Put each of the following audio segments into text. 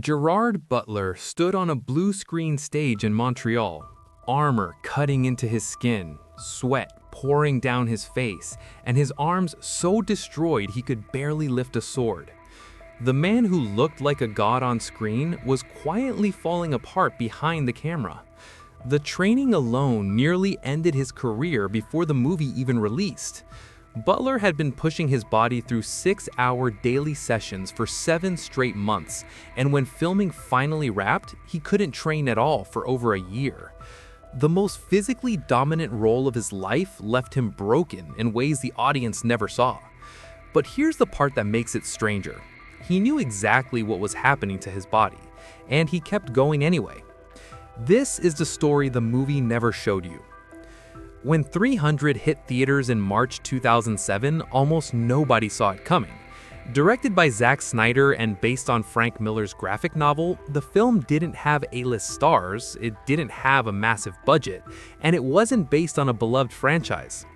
Gerard Butler stood on a blue screen stage in Montreal, armor cutting into his skin, sweat pouring down his face, and his arms so destroyed he could barely lift a sword. The man who looked like a god on screen was quietly falling apart behind the camera. The training alone nearly ended his career before the movie even released. Butler had been pushing his body through 6-hour daily sessions for 7 straight months, and when filming finally wrapped, he couldn't train at all for over a year. The most physically dominant role of his life left him broken in ways the audience never saw. But here's the part that makes it stranger. He knew exactly what was happening to his body, and he kept going anyway. This is the story the movie never showed you. When 300 hit theaters in March 2007, almost nobody saw it coming. Directed by Zack Snyder and based on Frank Miller's graphic novel, the film didn't have A-list stars, it didn't have a massive budget, and it wasn't based on a beloved franchise.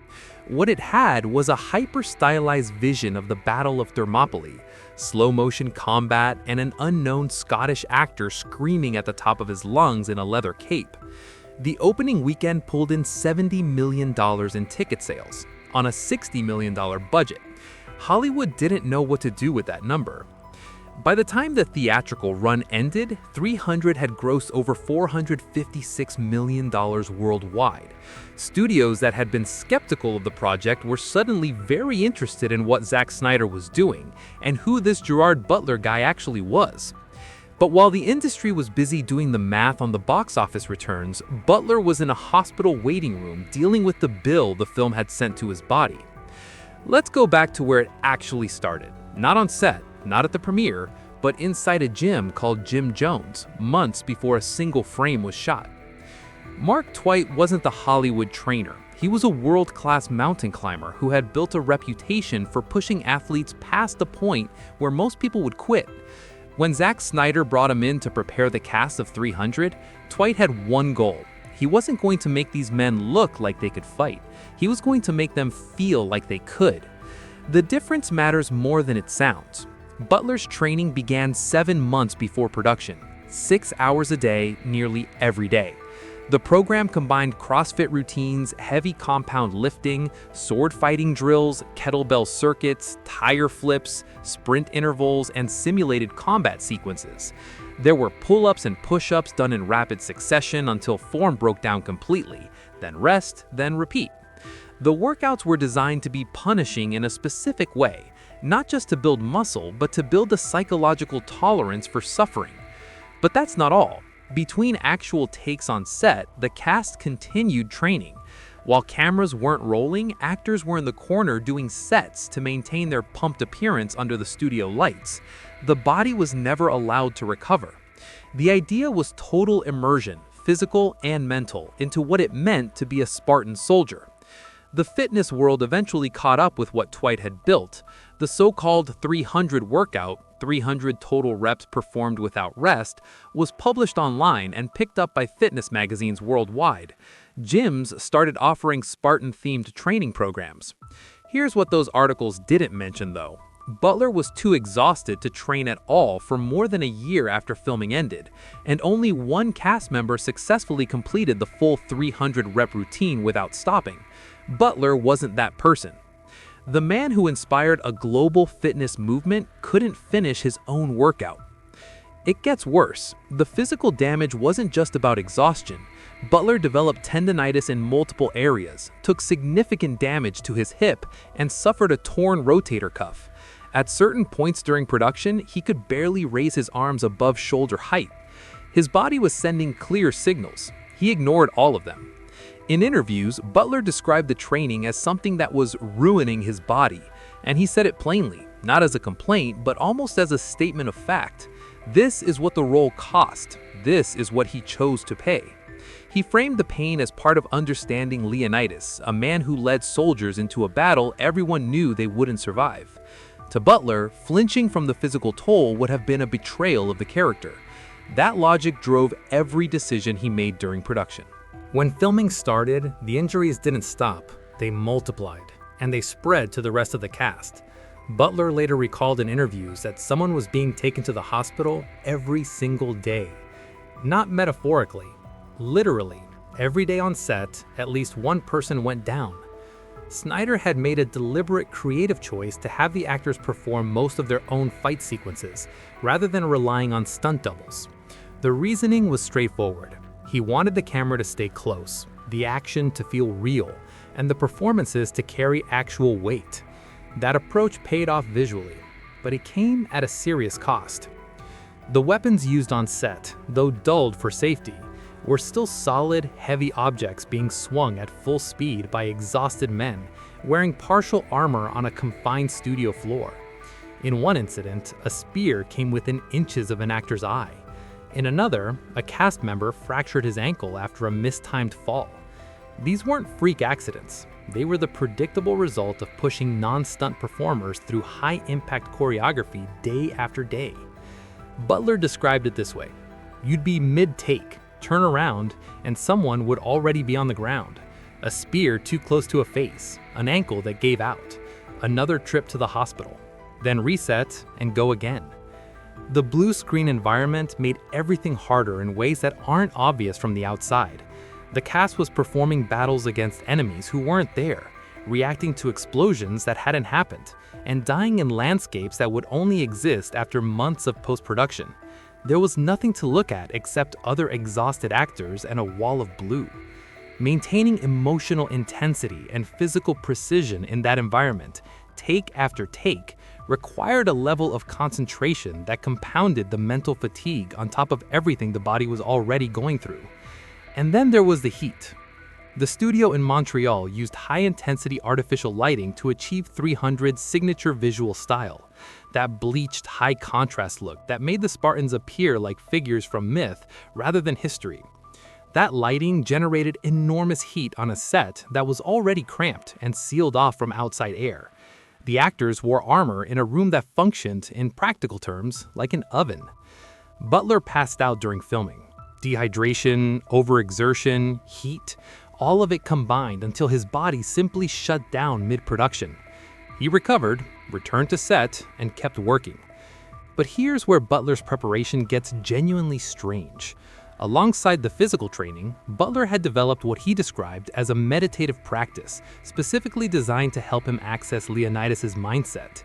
What it had was a hyper-stylized vision of the Battle of Thermopylae, slow-motion combat, and an unknown Scottish actor screaming at the top of his lungs in a leather cape. The opening weekend pulled in $70 million in ticket sales, on a $60 million budget. Hollywood didn't know what to do with that number. By the time the theatrical run ended, 300 had grossed over $456 million worldwide. Studios that had been skeptical of the project were suddenly very interested in what Zack Snyder was doing, and who this Gerard Butler guy actually was. But while the industry was busy doing the math on the box office returns, Butler was in a hospital waiting room dealing with the bill the film had sent to his body. Let's go back to where it actually started. Not on set, not at the premiere, but inside a gym called Gym Jones, months before a single frame was shot. Mark Twight wasn't the Hollywood trainer. He was a world-class mountain climber who had built a reputation for pushing athletes past the point where most people would quit. When Zack Snyder brought him in to prepare the cast of 300, Twight had one goal. He wasn't going to make these men look like they could fight. He was going to make them feel like they could. The difference matters more than it sounds. Butler's training began 7 months before production, 6 hours a day, nearly every day. The program combined CrossFit routines, heavy compound lifting, sword fighting drills, kettlebell circuits, tire flips, sprint intervals, and simulated combat sequences. There were pull-ups and push-ups done in rapid succession until form broke down completely, then rest, then repeat. The workouts were designed to be punishing in a specific way, not just to build muscle, but to build a psychological tolerance for suffering. But that's not all. Between actual takes on set, the cast continued training. While cameras weren't rolling, actors were in the corner doing sets to maintain their pumped appearance under the studio lights. The body was never allowed to recover. The idea was total immersion, physical and mental, into what it meant to be a Spartan soldier. The fitness world eventually caught up with what Twight had built. The so-called 300 workout, 300 total reps performed without rest, was published online and picked up by fitness magazines worldwide. Gyms started offering Spartan-themed training programs. Here's what those articles didn't mention though. Butler was too exhausted to train at all for more than a year after filming ended, and only one cast member successfully completed the full 300-rep routine without stopping. Butler wasn't that person. The man who inspired a global fitness movement couldn't finish his own workout. It gets worse. The physical damage wasn't just about exhaustion. Butler developed tendinitis in multiple areas, took significant damage to his hip, and suffered a torn rotator cuff. At certain points during production, he could barely raise his arms above shoulder height. His body was sending clear signals. He ignored all of them. In interviews, Butler described the training as something that was ruining his body, and he said it plainly, not as a complaint, but almost as a statement of fact. This is what the role cost. This is what he chose to pay. He framed the pain as part of understanding Leonidas, a man who led soldiers into a battle everyone knew they wouldn't survive. To Butler, flinching from the physical toll would have been a betrayal of the character. That logic drove every decision he made during production. When filming started, the injuries didn't stop, they multiplied, and they spread to the rest of the cast. Butler later recalled in interviews that someone was being taken to the hospital every single day. Not metaphorically, literally, every day on set, at least one person went down. Snyder had made a deliberate creative choice to have the actors perform most of their own fight sequences, rather than relying on stunt doubles. The reasoning was straightforward. He wanted the camera to stay close, the action to feel real, and the performances to carry actual weight. That approach paid off visually, but it came at a serious cost. The weapons used on set, though dulled for safety, were still solid, heavy objects being swung at full speed by exhausted men, wearing partial armor on a confined studio floor. In one incident, a spear came within inches of an actor's eye. In another, a cast member fractured his ankle after a mistimed fall. These weren't freak accidents. They were the predictable result of pushing non-stunt performers through high-impact choreography day after day. Butler described it this way: you'd be mid-take, turn around, and someone would already be on the ground. A spear too close to a face, an ankle that gave out, another trip to the hospital, then reset and go again. The blue screen environment made everything harder in ways that aren't obvious from the outside. The cast was performing battles against enemies who weren't there, reacting to explosions that hadn't happened, and dying in landscapes that would only exist after months of post-production. There was nothing to look at except other exhausted actors and a wall of blue. Maintaining emotional intensity and physical precision in that environment, take after take, required a level of concentration that compounded the mental fatigue on top of everything the body was already going through. And then there was the heat. The studio in Montreal used high-intensity artificial lighting to achieve 300's signature visual style, that bleached, high-contrast look that made the Spartans appear like figures from myth rather than history. That lighting generated enormous heat on a set that was already cramped and sealed off from outside air. The actors wore armor in a room that functioned, in practical terms, like an oven. Butler passed out during filming. Dehydration, overexertion, heat, all of it combined until his body simply shut down mid-production. He recovered, returned to set, and kept working. But here's where Butler's preparation gets genuinely strange. Alongside the physical training, Butler had developed what he described as a meditative practice, specifically designed to help him access Leonidas' mindset.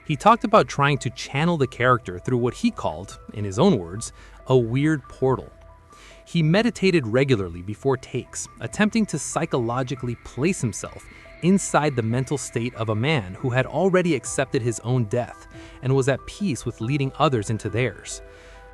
He talked about trying to channel the character through what he called, in his own words, a weird portal. He meditated regularly before takes, attempting to psychologically place himself inside the mental state of a man who had already accepted his own death and was at peace with leading others into theirs.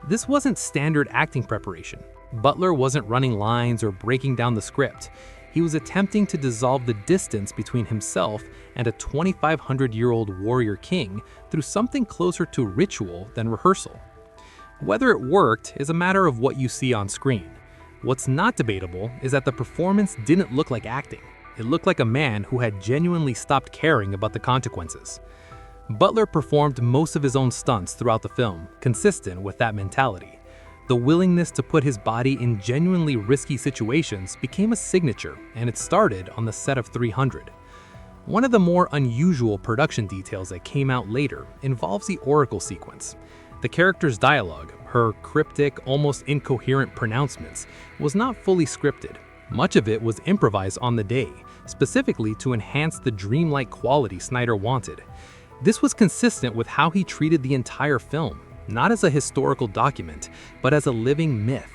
This wasn't standard acting preparation. Butler wasn't running lines or breaking down the script. He was attempting to dissolve the distance between himself and a 2,500-year-old warrior king through something closer to ritual than rehearsal. Whether it worked is a matter of what you see on screen. What's not debatable is that the performance didn't look like acting. It looked like a man who had genuinely stopped caring about the consequences. Butler performed most of his own stunts throughout the film, consistent with that mentality. The willingness to put his body in genuinely risky situations became a signature, and it started on the set of 300. One of the more unusual production details that came out later involves the oracle sequence. The character's dialogue, her cryptic, almost incoherent pronouncements, was not fully scripted. Much of it was improvised on the day, specifically to enhance the dreamlike quality Snyder wanted. This was consistent with how he treated the entire film, not as a historical document, but as a living myth.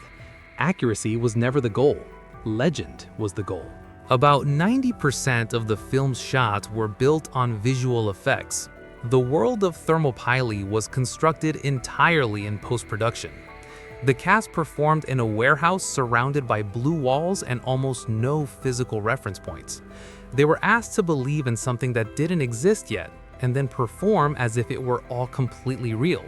Accuracy was never the goal. Legend was the goal. About 90% of the film's shots were built on visual effects. The world of Thermopylae was constructed entirely in post-production. The cast performed in a warehouse surrounded by blue walls and almost no physical reference points. They were asked to believe in something that didn't exist yet, and then perform as if it were all completely real.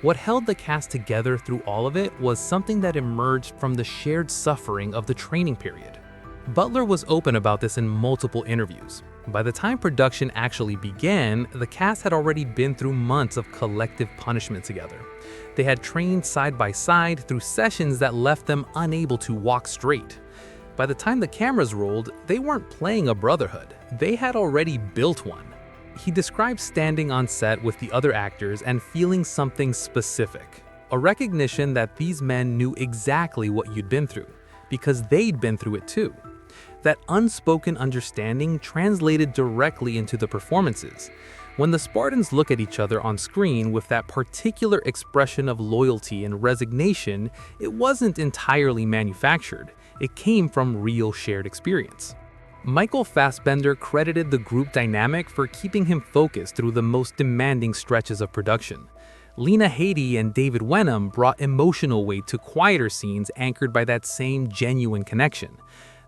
What held the cast together through all of it was something that emerged from the shared suffering of the training period. Butler was open about this in multiple interviews. By the time production actually began, the cast had already been through months of collective punishment together. They had trained side by side through sessions that left them unable to walk straight. By the time the cameras rolled, they weren't playing a brotherhood. They had already built one. He described standing on set with the other actors and feeling something specific, a recognition that these men knew exactly what you'd been through, because they'd been through it too. That unspoken understanding translated directly into the performances. When the Spartans look at each other on screen with that particular expression of loyalty and resignation, it wasn't entirely manufactured. It came from real shared experience. Michael Fassbender credited the group dynamic for keeping him focused through the most demanding stretches of production. Lena Headey and David Wenham brought emotional weight to quieter scenes anchored by that same genuine connection.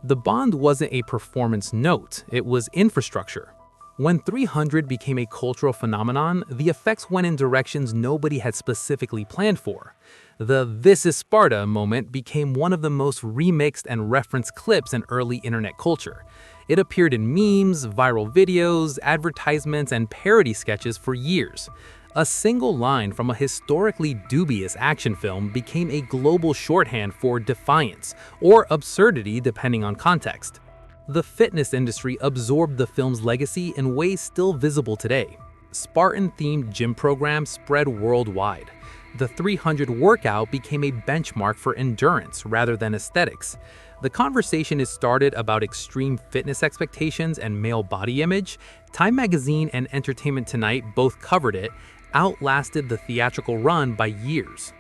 The bond wasn't a performance note, it was infrastructure. When 300 became a cultural phenomenon, the effects went in directions nobody had specifically planned for. The "This is Sparta" moment became one of the most remixed and referenced clips in early internet culture. It appeared in memes, viral videos, advertisements, and parody sketches for years. A single line from a historically dubious action film became a global shorthand for defiance, or absurdity depending on context. The fitness industry absorbed the film's legacy in ways still visible today. Spartan-themed gym programs spread worldwide. The 300 workout became a benchmark for endurance rather than aesthetics. The conversation is started about extreme fitness expectations and male body image. Time magazine and Entertainment Tonight both covered it, outlasted the theatrical run by years.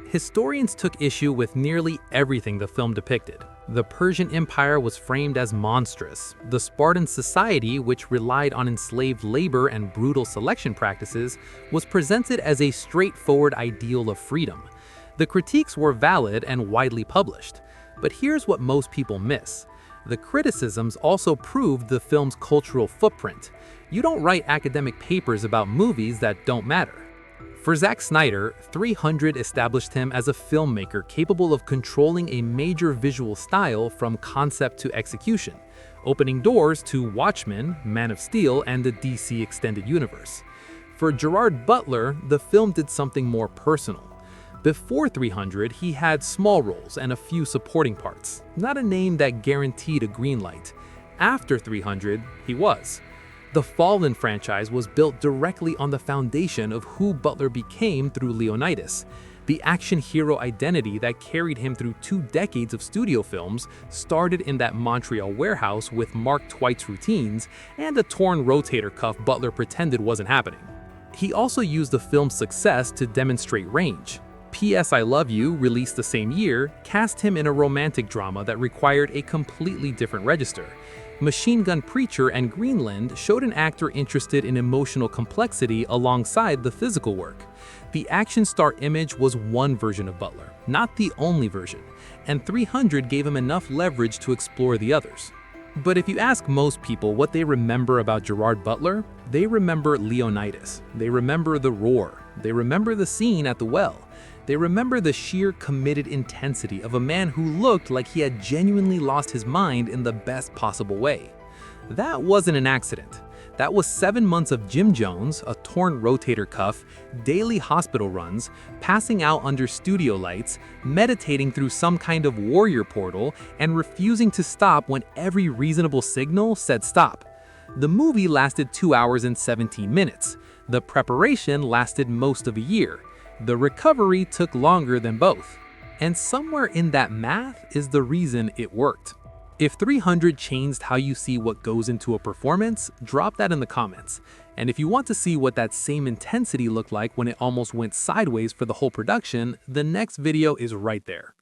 Historians took issue with nearly everything the film depicted. The Persian Empire was framed as monstrous. The Spartan society, which relied on enslaved labor and brutal selection practices, was presented as a straightforward ideal of freedom. The critiques were valid and widely published. But here's what most people miss. The criticisms also proved the film's cultural footprint. You don't write academic papers about movies that don't matter. For Zack Snyder, 300 established him as a filmmaker capable of controlling a major visual style from concept to execution, opening doors to Watchmen, Man of Steel, and the DC Extended Universe. For Gerard Butler, the film did something more personal. Before 300, he had small roles and a few supporting parts, not a name that guaranteed a green light. After 300, he was. The Fallen franchise was built directly on the foundation of who Butler became through Leonidas. The action hero identity that carried him through 2 decades of studio films started in that Montreal warehouse with Mark Twight's routines and a torn rotator cuff Butler pretended wasn't happening. He also used the film's success to demonstrate range. P.S. I Love You, released the same year, cast him in a romantic drama that required a completely different register. Machine Gun Preacher and Greenland showed an actor interested in emotional complexity alongside the physical work. The action star image was one version of Butler, not the only version, and 300 gave him enough leverage to explore the others. But if you ask most people what they remember about Gerard Butler, they remember Leonidas. They remember the roar. They remember the scene at the well. They remember the sheer committed intensity of a man who looked like he had genuinely lost his mind in the best possible way. That wasn't an accident. That was 7 months of Jim Jones, a torn rotator cuff, daily hospital runs, passing out under studio lights, meditating through some kind of warrior portal, and refusing to stop when every reasonable signal said stop. The movie lasted 2 hours and 17 minutes. The preparation lasted most of a year. The recovery took longer than both. And somewhere in that math is the reason it worked. If 300 changed how you see what goes into a performance, drop that in the comments. And if you want to see what that same intensity looked like when it almost went sideways for the whole production, the next video is right there.